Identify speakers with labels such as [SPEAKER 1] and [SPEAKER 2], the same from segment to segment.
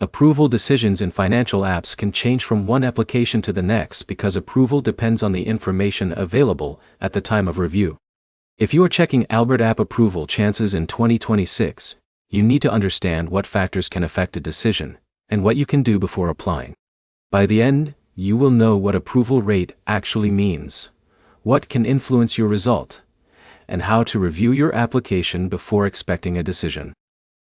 [SPEAKER 1] Approval decisions in financial apps can change from one application to the next because approval depends on the information available at the time of review. If you are checking Albert app approval chances in 2026, you need to understand what factors can affect a decision and what you can do before applying. By the end, you will know what approval rate actually means, what can influence your result, and how to review your application before expecting a decision.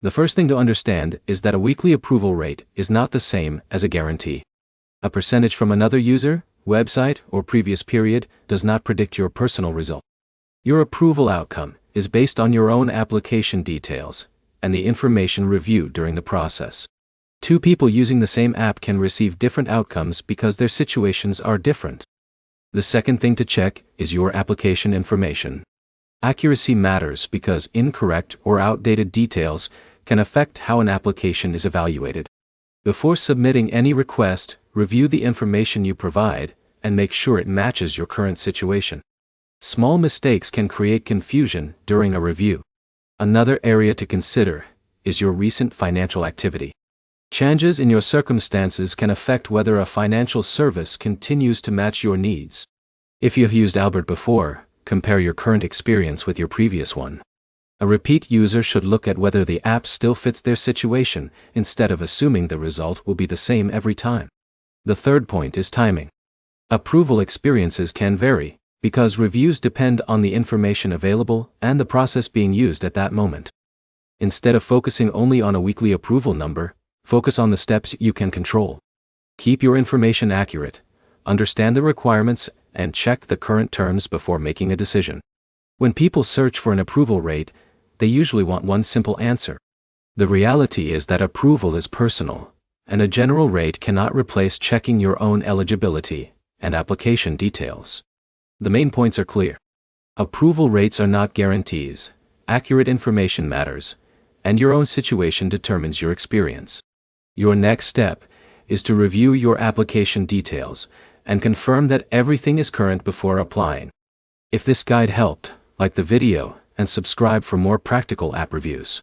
[SPEAKER 1] The first thing to understand is that a weekly approval rate is not the same as a guarantee. A percentage from another user, website, or previous period does not predict your personal result. Your approval outcome is based on your own application details and the information reviewed during the process. Two people using the same app can receive different outcomes because their situations are different. The second thing to check is your application information. Accuracy matters because incorrect or outdated details can affect how an application is evaluated. Before submitting any request, review the information you provide and make sure it matches your current situation. Small mistakes can create confusion during a review. Another area to consider is your recent financial activity. Changes in your circumstances can affect whether a financial service continues to match your needs. If you have used Albert before, compare your current experience with your previous one. A repeat user should look at whether the app still fits their situation instead of assuming the result will be the same every time. The third point is timing. Approval experiences can vary because reviews depend on the information available and the process being used at that moment. Instead of focusing only on a weekly approval number, focus on the steps you can control. Keep your information accurate, understand the requirements, and check the current terms before making a decision. When people search for an approval rate, they usually want one simple answer. The reality is that approval is personal, and a general rate cannot replace checking your own eligibility and application details. The main points are clear. Approval rates are not guarantees, accurate information matters, and your own situation determines your experience. Your next step is to review your application details and confirm that everything is current before applying. If this guide helped, like the video and subscribe for more practical app reviews.